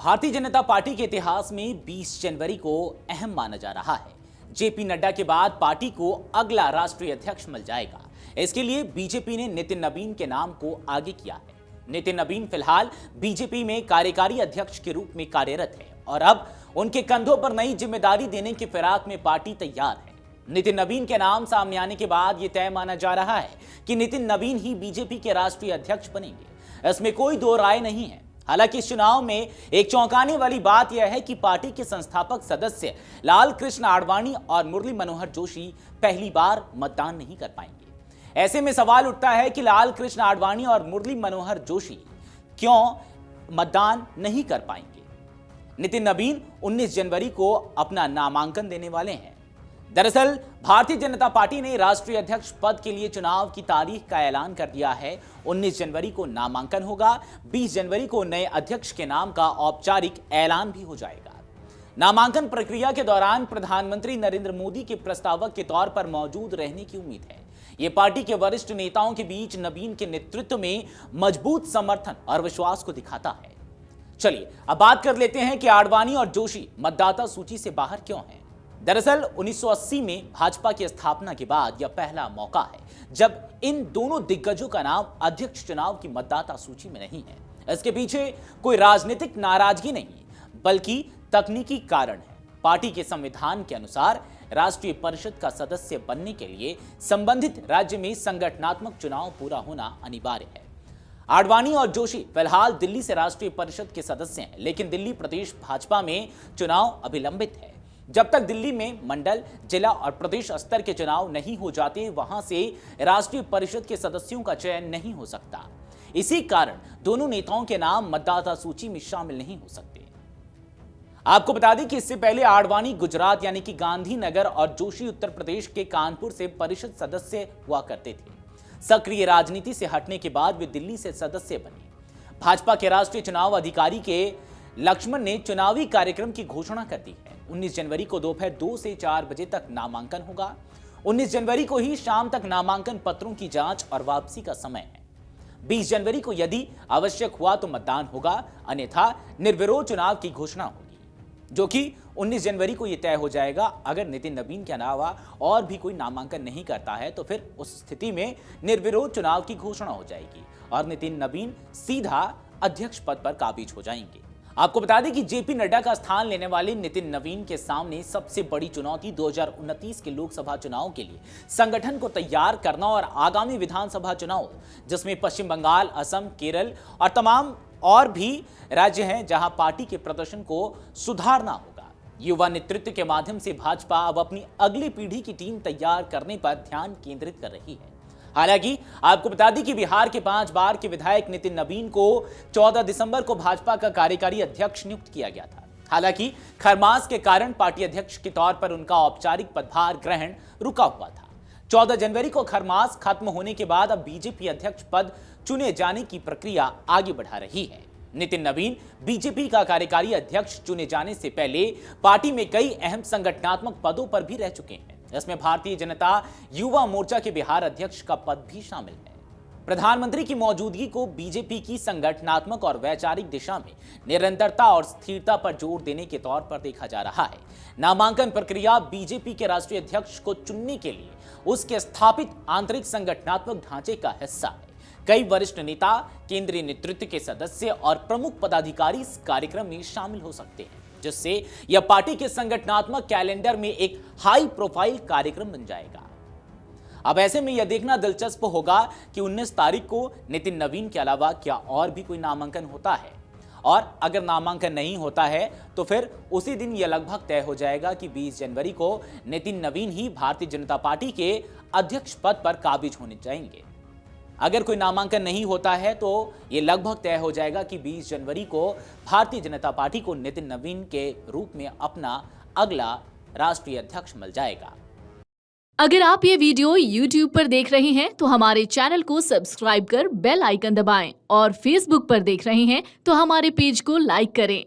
Bharatiya Janata party के इतिहास में 20 जनवरी को अहम माना जा रहा है। जेपी नड्डा के बाद पार्टी को अगला राष्ट्रीय अध्यक्ष मिल जाएगा। इसके लिए बीजेपी ने नितिन नवीन के नाम को आगे किया है। नितिन नवीन फिलहाल बीजेपी में कार्यकारी अध्यक्ष के रूप में कार्यरत है और अब उनके कंधों पर नई जिम्मेदारी देने की फिराक में पार्टी तैयार है। नितिन नवीन के नाम सामने आने के बाद यह तय माना जा रहा है कि नितिन नवीन ही बीजेपी के राष्ट्रीय अध्यक्ष बनेंगे। इसमें कोई दो राय नहीं है। हालांकि इस चुनाव में एक चौंकाने वाली बात यह है कि पार्टी के संस्थापक सदस्य लाल कृष्ण आडवाणी और मुरली मनोहर जोशी पहली बार मतदान नहीं कर पाएंगे। ऐसे में सवाल उठता है कि लाल कृष्ण आडवाणी और मुरली मनोहर जोशी क्यों मतदान नहीं कर पाएंगे। नितिन नवीन 19 जनवरी को अपना नामांकन देने वाले हैं। दरअसल भारतीय जनता पार्टी ने राष्ट्रीय अध्यक्ष पद के लिए चुनाव की तारीख का ऐलान कर दिया है। 19 जनवरी को नामांकन होगा। 20 जनवरी को नए अध्यक्ष के नाम का औपचारिक ऐलान भी हो जाएगा। नामांकन प्रक्रिया के दौरान प्रधानमंत्री नरेंद्र मोदी के प्रस्तावक के तौर पर मौजूद रहने की उम्मीद है। ये पार्टी के वरिष्ठ नेताओं के बीच नवीन के नेतृत्व में मजबूत समर्थन और विश्वास को दिखाता है। चलिए अब बात कर लेते हैं कि आडवाणी और जोशी मतदाता सूची से बाहर क्यों हैं। दरअसल 1980 में भाजपा की स्थापना के बाद यह पहला मौका है जब इन दोनों दिग्गजों का नाम अध्यक्ष चुनाव की मतदाता सूची में नहीं है। इसके पीछे कोई राजनीतिक नाराजगी नहीं, बल्कि तकनीकी कारण है। पार्टी के संविधान के अनुसार राष्ट्रीय परिषद का सदस्य बनने के लिए संबंधित राज्य में संगठनात्मक चुनाव पूरा होना अनिवार्य है। आडवाणी और जोशी फिलहाल दिल्ली से राष्ट्रीय परिषद के सदस्य हैं, लेकिन दिल्ली प्रदेश भाजपा में चुनाव अभी लंबित है। जब तक दिल्ली में मंडल, जिला और प्रदेश स्तर के चुनाव नहीं हो जाते, वहां से राष्ट्रीय परिषद के सदस्यों का चयन नहीं हो सकता। इसी कारण दोनों नेताओं के नाम मतदाता सूची में शामिल नहीं हो सकते। आपको बता दें कि इससे पहले आडवाणी गुजरात यानी कि गांधीनगर और जोशी उत्तर प्रदेश के कानपुर से परिषद सदस्य हुआ करते थे। सक्रिय राजनीति से हटने के बाद वे दिल्ली से सदस्य बने। भाजपा के राष्ट्रीय चुनाव अधिकारी के लक्ष्मण ने चुनावी कार्यक्रम की घोषणा कर दी है। 19 जनवरी को दोपहर 2 से 4 बजे तक नामांकन होगा। 19 जनवरी को ही शाम तक नामांकन पत्रों की जांच और वापसी का समय है। 20 जनवरी को यदि आवश्यक हुआ तो मतदान होगा, अन्यथा निर्विरोध चुनाव की घोषणा होगी, जो कि 19 जनवरी को यह तय हो जाएगा। अगर नितिन नवीन के अलावा और भी कोई नामांकन नहीं करता है तो फिर उस स्थिति में निर्विरोध चुनाव की घोषणा हो जाएगी और नितिन नवीन सीधा अध्यक्ष पद पर काबिज हो जाएंगे। आपको बता दें कि जेपी नड्डा का स्थान लेने वाले नितिन नवीन के सामने सबसे बड़ी चुनौती 2029 के लोकसभा चुनाव के लिए संगठन को तैयार करना और आगामी विधानसभा चुनाव, जिसमें पश्चिम बंगाल, असम, केरल और तमाम और भी राज्य हैं जहां पार्टी के प्रदर्शन को सुधारना होगा। युवा नेतृत्व के माध्यम से भाजपा अब अपनी अगली पीढ़ी की टीम तैयार करने पर ध्यान केंद्रित कर रही है। हालांकि आपको बता दें कि बिहार के 5 बार के विधायक नितिन नवीन को 14 दिसंबर को भाजपा का कार्यकारी अध्यक्ष नियुक्त किया गया था। हालांकि खरमास के कारण पार्टी अध्यक्ष के तौर पर उनका औपचारिक पदभार ग्रहण रुका हुआ था। 14 जनवरी को खरमास खत्म होने के बाद अब बीजेपी अध्यक्ष पद चुने जाने की प्रक्रिया आगे बढ़ा रही है। नितिन नवीन बीजेपी का कार्यकारी अध्यक्ष चुने जाने से पहले पार्टी में कई अहम संगठनात्मक पदों पर भी रह चुके हैं। इसमें भारतीय जनता युवा मोर्चा के बिहार अध्यक्ष का पद भी शामिल है। प्रधानमंत्री की मौजूदगी को बीजेपी की संगठनात्मक और वैचारिक दिशा में निरंतरता और स्थिरता पर जोर देने के तौर पर देखा जा रहा है। नामांकन प्रक्रिया बीजेपी के राष्ट्रीय अध्यक्ष को चुनने के लिए उसके स्थापित आंतरिक संगठनात्मक ढांचे का हिस्सा है। कई वरिष्ठ नेता, केंद्रीय नेतृत्व के सदस्य और प्रमुख पदाधिकारी इस कार्यक्रम में शामिल हो सकते हैं, जिससे यह पार्टी के संगठनात्मक कैलेंडर में एक हाई प्रोफाइल कार्यक्रम बन जाएगा। अब ऐसे में यह देखना दिलचस्प होगा कि 19 तारीख को नितिन नवीन के अलावा क्या और भी कोई नामांकन होता है, और अगर नामांकन नहीं होता है तो फिर उसी दिन यह लगभग तय हो जाएगा कि 20 जनवरी को नितिन नवीन ही भारतीय जनता पार्टी के अध्यक्ष पद पर काबिज होने जाएंगे। अगर कोई नामांकन नहीं होता है तो यह लगभग तय हो जाएगा कि 20 जनवरी को भारतीय जनता पार्टी को नितिन नवीन के रूप में अपना अगला राष्ट्रीय अध्यक्ष मिल जाएगा। अगर आप ये वीडियो YouTube पर देख रहे हैं तो हमारे चैनल को सब्सक्राइब कर बेल आइकन दबाएं और Facebook पर देख रहे हैं तो हमारे पेज को लाइक करें।